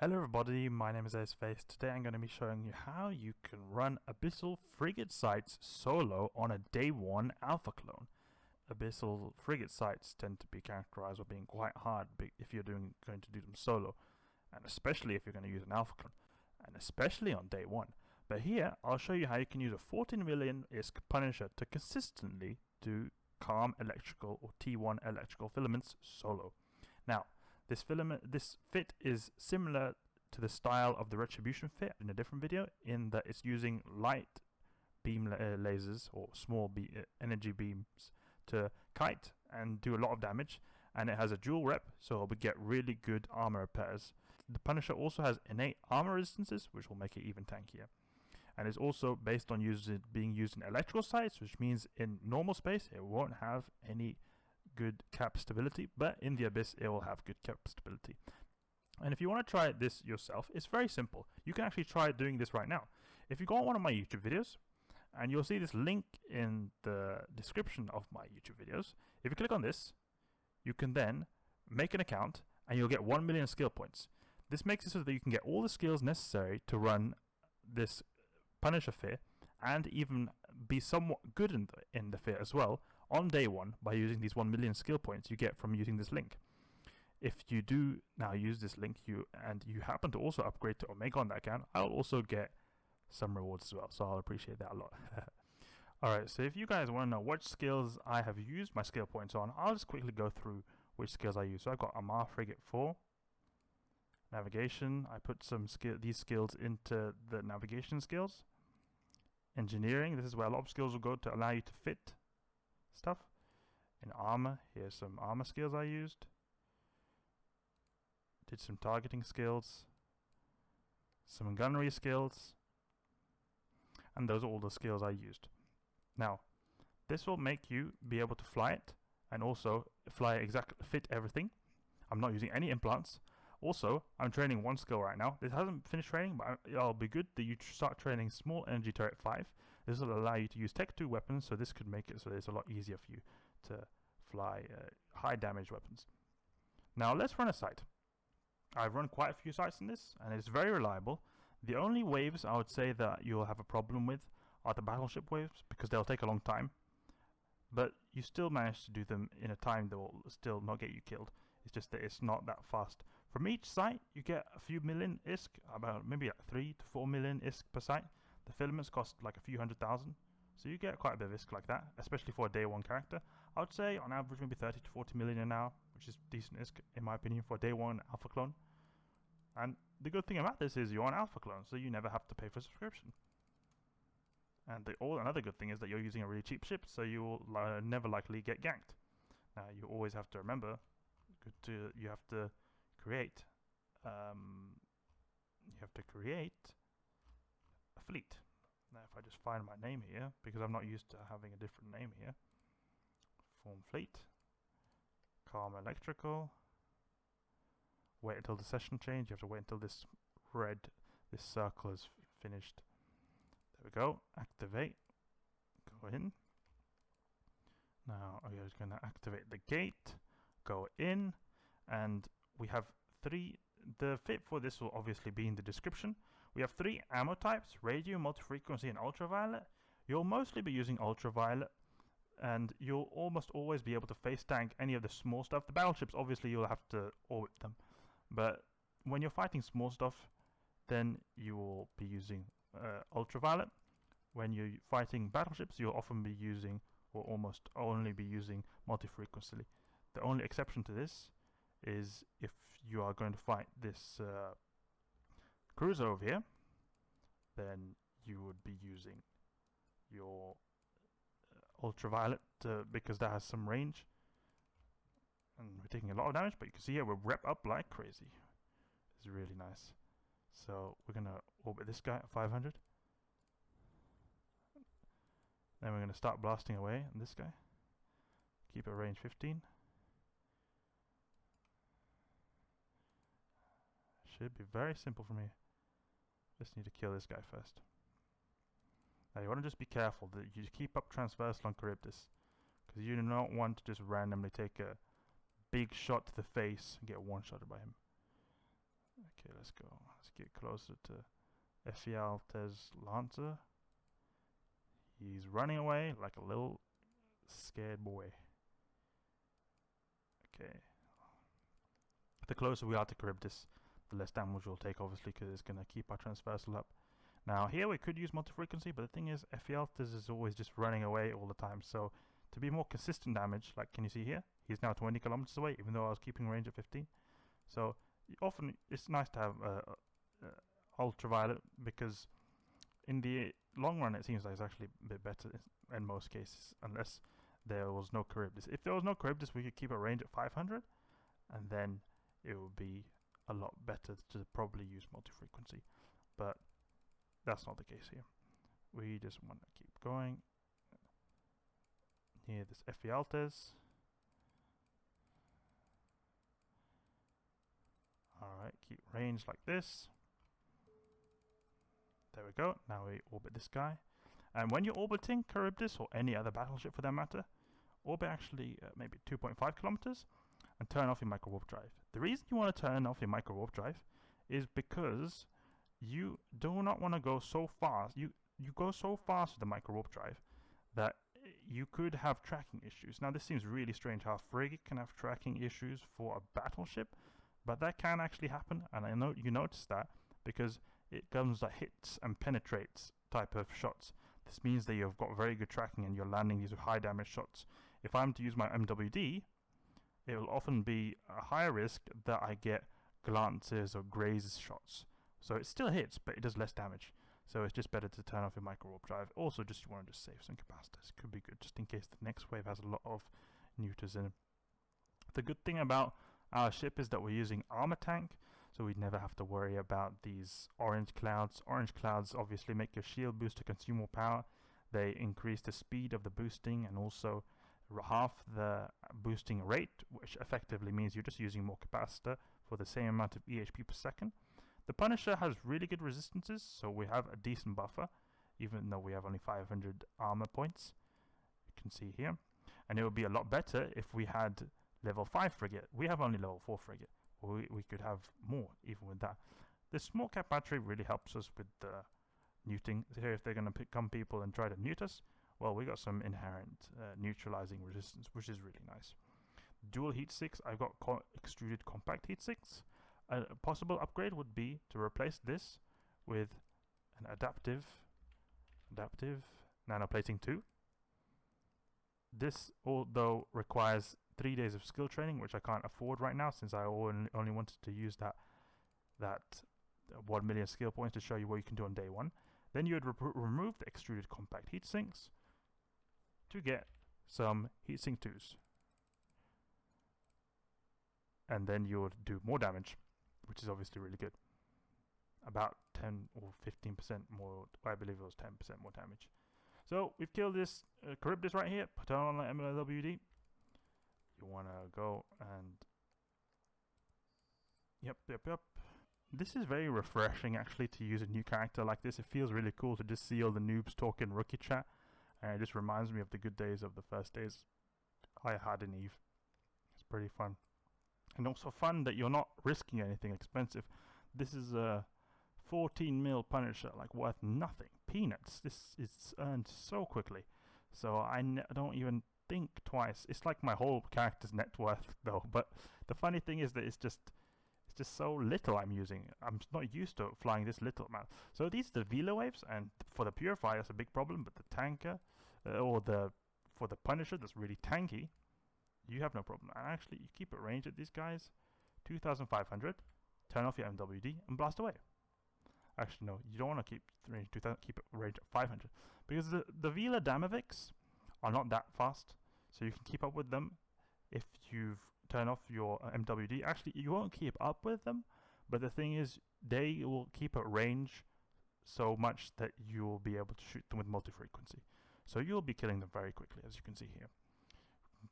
Hello everybody, my name is Aceface. Today I'm going to be showing you how you can run Abyssal Frigate sites solo on a day 1 alpha clone. Abyssal Frigate sites tend to be characterized as being quite hard if you're going to do them solo, and especially if you're going to use an alpha clone, and especially on day 1. But here I'll show you how you can use a 14 million ISK Punisher to consistently do calm electrical or T1 electrical filaments solo. Now, this fit is similar to the style of the Retribution fit in a different video, in that it's using light beam lasers or small energy beams to kite and do a lot of damage, and it has a dual rep, so it'll get really good armor repairs. The Punisher also has innate armor resistances, which will make it even tankier, and it's also based on being used in electrical sites, which means in normal space it won't have any good cap stability, but in the Abyss it will have good cap stability. And if you want to try this yourself, it's very simple. You can actually try doing this right now. If you go on one of my YouTube videos, and you'll see this link in the description of my YouTube videos, if you click on this, you can then make an account and you'll get 1 million skill points. This makes it so that you can get all the skills necessary to run this Punisher fit, and even be somewhat good in the fit as well on day 1 by using these 1 million skill points you get from using this link. If you do now use this link and you happen to also upgrade to Omega on that account, I'll also get some rewards as well, so I'll appreciate that a lot. Alright, so if you guys want to know what skills I have used my skill points on, I'll just quickly go through which skills I use. So I've got Amar Frigate 4, Navigation. I put these skills into the navigation skills. Engineering, this is where a lot of skills will go to allow you to fit stuff. In armor, here's some armor skills I used. Did some targeting skills, some gunnery skills, and those are all the skills I used. Now, this will make you be able to fly it, and also fit everything. I'm not using any implants. Also, I'm training one skill right now. This hasn't finished training, but it'll be good that you start training Small Energy Turret 5. This will allow you to use Tech 2 weapons, so this could make it so it's a lot easier for you to fly high damage weapons. Now, let's run a site. I've run quite a few sites in this, and it's very reliable. The only waves I would say that you'll have a problem with are the battleship waves, because they'll take a long time. But you still manage to do them in a time that will still not get you killed. It's just that it's not that fast. From each site, you get a few million ISK, about maybe like 3 to 4 million ISK per site. The filaments cost like a few 100,000, so you get quite a bit of ISK like that, especially for a day 1 character. I would say on average maybe 30 to 40 million an hour, which is decent ISK in my opinion for a day 1 alpha clone. And the good thing about this is you're on alpha clone, so you never have to pay for subscription. And another good thing is that you're using a really cheap ship, so you will never likely get ganked. Now you always have to remember, you have to create a fleet. Now if I just find my name here, because I'm not used to having a different name here, form fleet, calm electrical, wait until the session change. You have to wait until this circle is finished. There we go, activate, go in. Now we are just going to activate the gate, go in, and we have 3, the fit for this will obviously be in the description. We have 3 ammo types, radio, multifrequency, and ultraviolet. You'll mostly be using ultraviolet, and you'll almost always be able to face tank any of the small stuff. The battleships, obviously you'll have to orbit them, but when you're fighting small stuff, then you will be using ultraviolet. When you're fighting battleships, you'll often be using, or almost only be using, multifrequency. The only exception to this is if you are going to fight this cruiser over here, then you would be using your ultraviolet because that has some range, and we're taking a lot of damage, but you can see here we're rep up like crazy. It's really nice. So we're gonna orbit this guy at 500. Then we're gonna start blasting away on this guy. Keep it range 15. Should be very simple for me. Just need to kill this guy first. Now you want to just be careful that you keep up transversal on Charybdis, because you do not want to just randomly take a big shot to the face and get one-shotted by him. Okay. Okay, let's go. Let's get closer to Ephialtes Lancer. He's running away like a little scared boy. Okay. The closer we are to Charybdis, the less damage we'll take, obviously, because it's going to keep our transversal up. Now, here we could use Multifrequency, but the thing is, Ephialtes is always just running away all the time. So, to be more consistent damage, like, can you see here? He's now 20 kilometers away, even though I was keeping range at 15. So, often it's nice to have Ultraviolet, because in the long run, it seems like it's actually a bit better in most cases, unless there was no Charybdis. If there was no Charybdis, we could keep a range at 500, and then it would be a lot better to probably use Multifrequency. But that's not the case here. We just want to keep going. Here, this Ephialtes. Alright, keep range like this. There we go. Now we orbit this guy. And when you're orbiting Charybdis, or any other battleship for that matter, orbit actually maybe 2.5 kilometers and turn off your Microwarpdrive. The reason you want to turn off your Microwarpdrive is because you do not want to go so fast. You go so fast with the Microwarpdrive that you could have tracking issues. Now, this seems really strange how a frigate can have tracking issues for a battleship, but that can actually happen, and I know you notice that because it comes like hits and penetrates type of shots. This means that you've got very good tracking and you're landing these high damage shots. If I'm to use my MWD, it will often be a higher risk that I get glances or grazes shots. So it still hits, but it does less damage. So it's just better to turn off your Microwarpdrive. Also, just you want to just save some capacitors. Could be good, just in case the next wave has a lot of neuters in it. The good thing about our ship is that we're using armor tank, so we never have to worry about these orange clouds. Orange clouds obviously make your shield booster consume more power. They increase the speed of the boosting and also half the boosting rate, which effectively means you're just using more capacitor for the same amount of EHP per second. The Punisher has really good resistances, so we have a decent buffer, even though we have only 500 armor points. You can see here. And it would be a lot better if we had level 5 frigate. We have only level 4 frigate. We could have more even with that. The small cap battery really helps us with the neuting. Here, if they're going to come people and try to neut us, well, we got some inherent neutralizing resistance, which is really nice. Dual heat sinks. I've got extruded compact heat sinks. A possible upgrade would be to replace this with an adaptive nanoplating 2. This, although requires 3 days of skill training, which I can't afford right now since I only wanted to use that 1 million skill points to show you what you can do on day 1. Then you would remove the extruded compact heat sinks to get some heatsink 2s. And then you would do more damage, which is obviously really good. About 10 or 15% more, I believe it was 10% more damage. So we've killed this Charybdis right here. Put on the MLWD. You want to go and... Yep. This is very refreshing actually to use a new character like this. It feels really cool to just see all the noobs talk in rookie chat. And it just reminds me of the good days of the first days I had in EVE. It's pretty fun. And also fun that you're not risking anything expensive. This is a 14 mil Punisher, like worth nothing. Peanuts. This is earned so quickly. So I don't even think twice. It's like my whole character's net worth though. But the funny thing is that it's just so little I'm using. I'm not used to flying this little amount. So these are the Velo waves, and for the Purifier it's a big problem, but the tanker for the Punisher that's really tanky, you have no problem. And actually you keep it range at these guys 2500, turn off your MWD and blast away. Actually no, you don't want to keep range 2000, keep it range at 500 because the Vela Damaviks are not that fast, so you can keep up with them if you've turned off your MWD. Actually, you won't keep up with them, but the thing is, they will keep at range so much that you will be able to shoot them with multi-frequency. So you'll be killing them very quickly, as you can see here.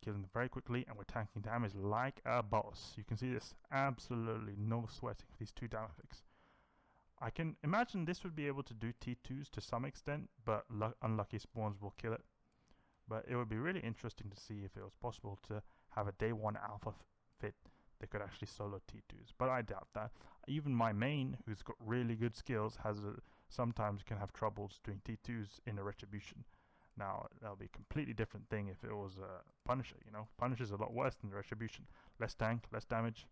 Killing them very quickly, and we're tanking damage like a boss. You can see this, absolutely no sweating for these two Damaviks. I can imagine this would be able to do T2s to some extent, but unlucky spawns will kill it. But it would be really interesting to see if it was possible to have a day 1 alpha fit they could actually solo T2s, but I doubt that. Even my main, who's got really good skills, sometimes can have troubles doing T2s in a Retribution. Now, that'll be a completely different thing if it was a Punisher, you know. Punisher's a lot worse than the Retribution. Less tank, less damage,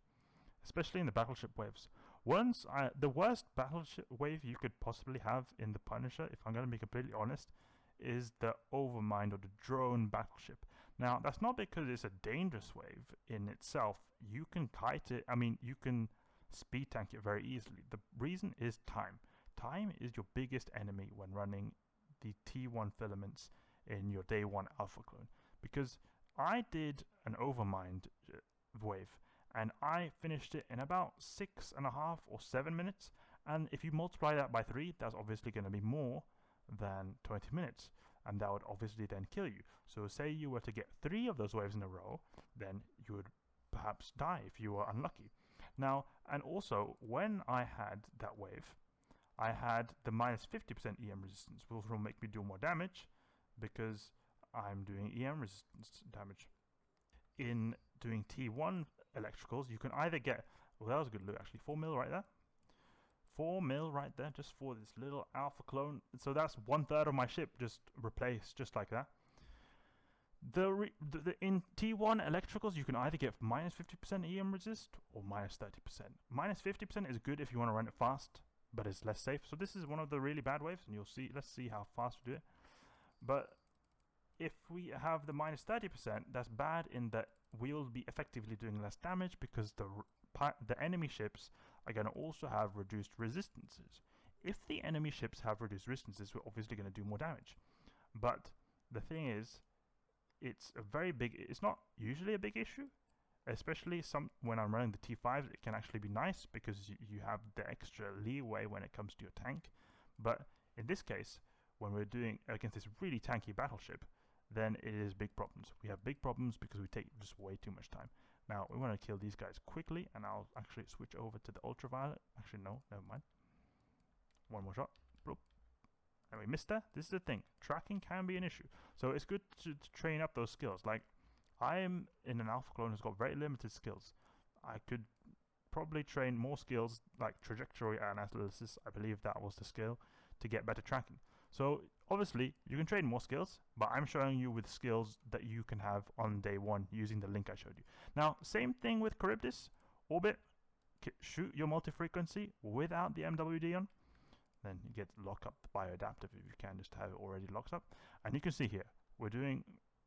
especially in the battleship waves. The worst battleship wave you could possibly have in the Punisher, if I'm going to be completely honest, is the Overmind or the drone battleship. Now, that's not because it's a dangerous wave in itself. You can kite it, you can speed tank it very easily. The reason is time. Time is your biggest enemy when running the T1 filaments in your day 1 alpha clone. Because I did an Overmind wave, and I finished it in about 6.5 or 7 minutes. And if you multiply that by 3, that's obviously going to be more than 20 minutes. And that would obviously then kill you. So say you were to get 3 of those waves in a row, then you would perhaps die if you were unlucky. Now, and also, when I had that wave, I had the minus 50% EM resistance, which will make me do more damage because I'm doing EM resistance damage. In doing T1 electricals, you can either get, well, that was a good look actually, 4 mil right there. 4 mil right there just for this little alpha clone. So that's 1/3 of my ship just replaced just like that. In T1 electricals, you can either get minus 50% EM resist or minus 30%. Minus 50% is good if you want to run it fast, but it's less safe. So this is one of the really bad waves, and you'll see. Let's see how fast we do it. But if we have the minus 30%, that's bad in that we'll be effectively doing less damage because the enemy ships are going to also have reduced resistances. If the enemy ships have reduced resistances, we're obviously going to do more damage. But the thing is, it's not usually a big issue, especially when I'm running the T5s. It can actually be nice because you have the extra leeway when it comes to your tank. But in this case, when we're doing against this really tanky battleship, then it is big problems. We have big problems because we take just way too much time. Now, we want to kill these guys quickly, and I'll actually switch over to the Ultraviolet. Actually, no, never mind. One more shot. Bloop. And we missed that. This is the thing. Tracking can be an issue. So it's good to train up those skills. Like, I am in an alpha clone who's got very limited skills. I could probably train more skills like trajectory analysis. I believe that was the skill to get better tracking. So obviously you can train more skills, but I'm showing you with skills that you can have on day 1 using the link I showed you. Now, same thing with Charybdis. Orbit, shoot your multi-frequency without the MWD on. Then you get lock up the bioadaptive if you can just have it already locked up. And you can see here,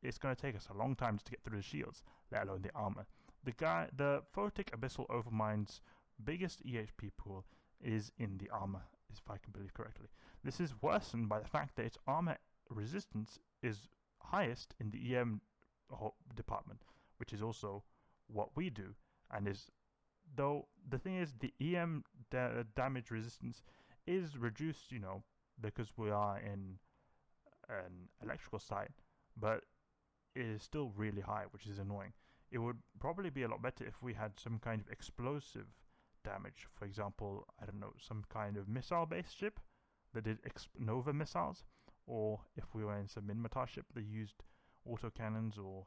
it's going to take us a long time just to get through the shields, let alone the armor. The Frigate Abyssal Overmind's biggest EHP pool is in the armor, if I can believe correctly. This is worsened by the fact that its armor resistance is highest in the EM department, which is also what we do, and though the thing is, the EM damage resistance is reduced, because we are in an electrical site, but it is still really high, which is annoying. It would probably be a lot better if we had some kind of explosive damage. For example, I don't know, some kind of missile-based ship that did Nova missiles, or if we were in some Minmatar ship that used autocannons or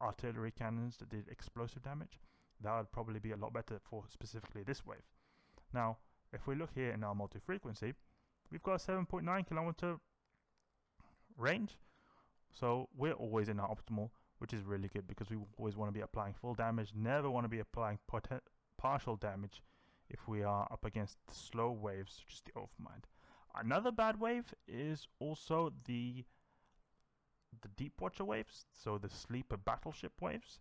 artillery cannons that did explosive damage. That would probably be a lot better for specifically this wave. Now, if we look here in our multi-frequency, we've got a 7.9 kilometer range, so we're always in our optimal, which is really good because we always want to be applying full damage, never want to be applying partial damage if we are up against slow waves such as the Overmind. Another bad wave is also the Deep Watcher waves, so the Sleeper Battleship waves.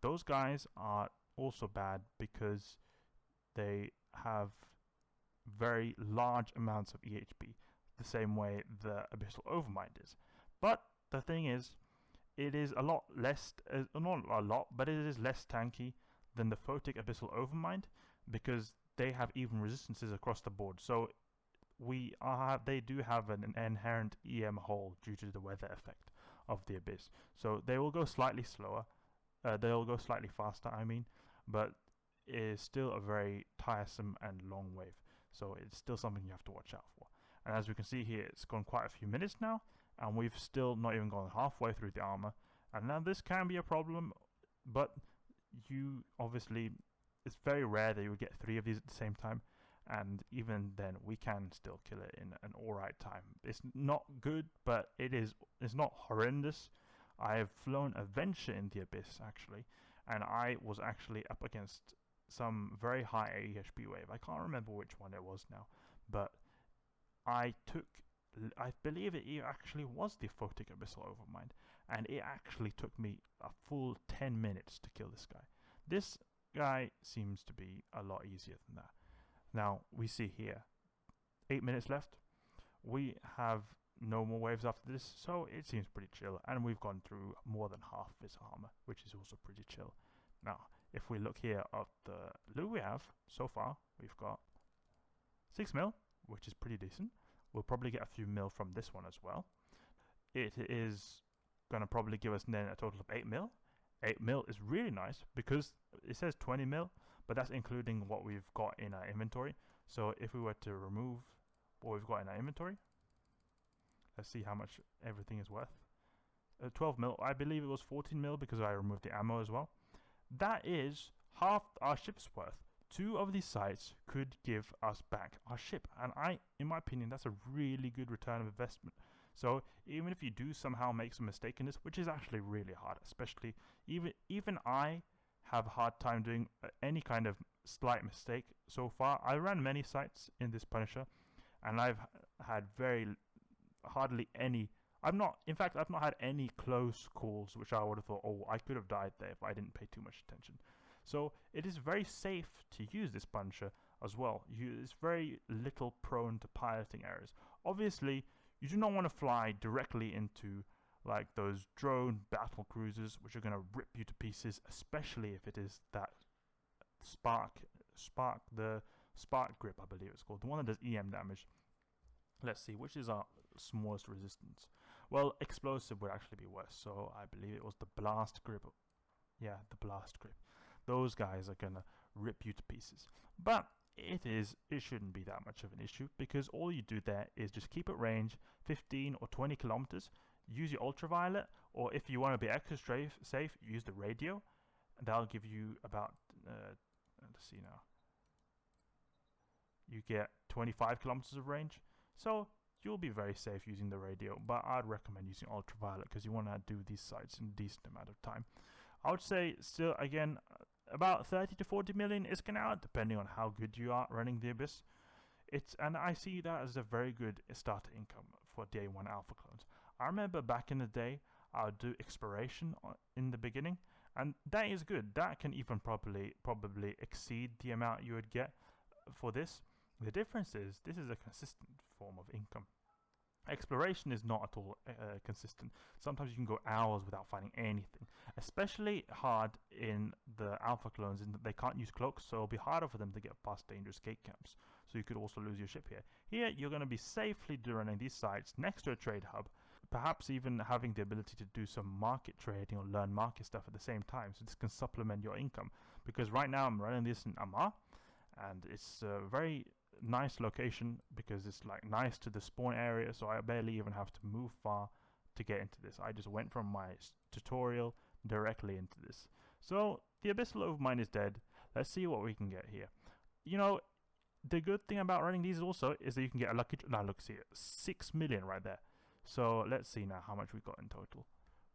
Those guys are also bad because they have very large amounts of EHP, the same way the Abyssal Overmind is. But the thing is, it is a lot less, not a lot, but it is less tanky than the Frigate Abyssal Overmind because they have even resistances across the board. So they do have an inherent EM hole due to the weather effect of the Abyss. So they will go slightly slower, they'll go slightly faster, but it is still a very tiresome and long wave. So it's still something you have to watch out for. And as we can see here, it's gone quite a few minutes now, and we've still not even gone halfway through the armor. And now this can be a problem, but you obviously, it's very rare that you would get 3 of these at the same time, and even then we can still kill it in an alright time. It's not good, but it's not horrendous. I have flown a Venture in the Abyss actually, and I was actually up against some very high AHP wave. I can't remember which one it was now, but I believe it actually was the Photic Abyssal Overmind, and it actually took me a full 10 minutes to kill this guy. This guy seems to be a lot easier than that. Now, we see here, 8 minutes left. We have no more waves after this, so it seems pretty chill, and we've gone through more than half his armor, which is also pretty chill. Now, if we look here at the loot we have so far, we've got 6 mil, which is pretty decent. We'll probably get a few mil from this one as well. It is going to probably give us then a total of 8 mil. 8 mil is really nice because it says 20 mil, but that's including what we've got in our inventory. So if we were to remove what we've got in our inventory, let's see how much everything is worth. 12 mil, I believe it was 14 mil because I removed the ammo as well. That is half our ship's worth. 2 of these sites could give us back our ship, and in my opinion, that's a really good return of investment. So even if you do somehow make some mistake in this, which is actually really hard, especially even I have a hard time doing any kind of slight mistake so far. I ran many sites in this Punisher, and I've had hardly any. I've not had any close calls which I would have thought, oh, I could have died there if I didn't pay too much attention. So it is very safe to use this Punisher as well. It's very little prone to piloting errors. Obviously, you do not want to fly directly into like those drone battle cruisers which are going to rip you to pieces, especially if it is that spark grip, I believe it's called, the one that does EM damage. Let's see, which is our smallest resistance? Well, explosive would actually be worse, so I believe it was the blast grip. Yeah, the blast grip. Those guys are gonna rip you to pieces. But it shouldn't be that much of an issue, because all you do there is just keep at range 15 or 20 kilometers, use your ultraviolet, or if you want to be extra safe, use the radio, and that'll give you about, let's see now, you get 25 kilometers of range. So you'll be very safe using the radio, but I'd recommend using ultraviolet because you want to do these sites in a decent amount of time. I would say still, again, about 30 to 40 million is going out, depending on how good you are running the Abyss. And I see that as a very good starter income for day 1 alpha clones. I remember back in the day, I would do exploration in the beginning, and that is good. That can even probably exceed the amount you would get for this. The difference is this is a consistent form of income. Exploration is not at all consistent. Sometimes you can go hours without finding anything, especially hard in the alpha clones in that they can't use cloaks, so it'll be harder for them to get past dangerous gate camps. So you could also lose your ship here. Here you're going to be safely running these sites next to a trade hub, perhaps even having the ability to do some market trading or learn market stuff at the same time, so this can supplement your income. Because right now I'm running this in Amar, and it's a very nice location because it's like nice to the spawn area, so I barely even have to move far to get into this. I just went from my tutorial directly into this. So the Abyssal Overmind is dead. Let's see what we can get here. You know, the good thing about running these also is that you can get a lucky. Now look, see, 6 million right there. So let's see now how much we got in total.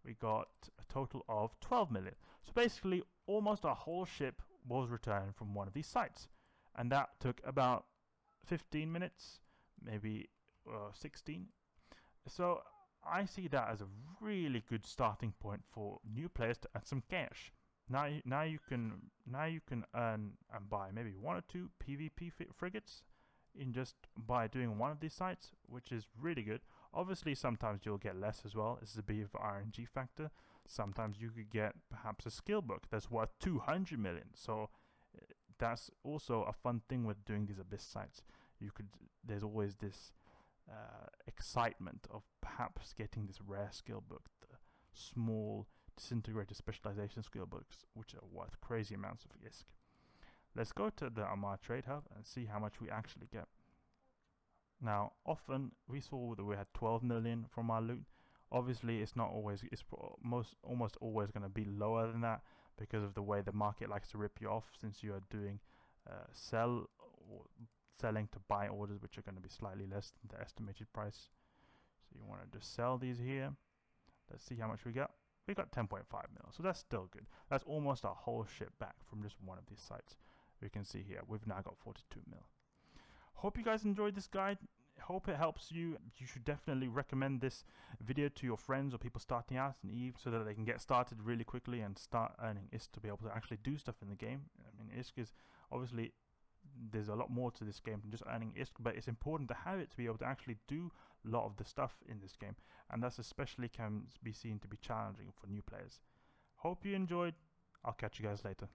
We got a total of 12 million. So basically, almost our whole ship was returned from one of these sites, and that took about 15 minutes, maybe 16. So I see that as a really good starting point for new players to earn some cash. Now you can earn and buy maybe 1 or 2 PvP frigates in just by doing one of these sites, which is really good. Obviously, sometimes you'll get less as well. This is a bit of RNG factor. Sometimes you could get perhaps a skill book that's worth 200 million. So that's also a fun thing with doing these Abyss sites. There's always this excitement of perhaps getting this rare skill book, the small disintegrated specialization skill books, which are worth crazy amounts of ISK. Let's go to the Amar Trade Hub and see how much we actually get. Now, often we saw that we had 12 million from our loot. Obviously, it's not always. It's almost always going to be lower than that. because of the way the market likes to rip you off, since you are doing selling to buy orders, which are going to be slightly less than the estimated price. So you want to just sell these here. Let's see how much we got. We got 10.5 mil, so that's still good. That's almost our whole ship back from just one of these sites. We can see here we've now got 42 mil. Hope you guys enjoyed this guide. Hope it helps you. You should definitely recommend this video to your friends or people starting out in EVE, so that they can get started really quickly and start earning ISK to be able to actually do stuff in the game. I mean, ISK is obviously, there's a lot more to this game than just earning ISK, but it's important to have it to be able to actually do a lot of the stuff in this game, and that's especially can be seen to be challenging for new players. Hope you enjoyed. I'll catch you guys later.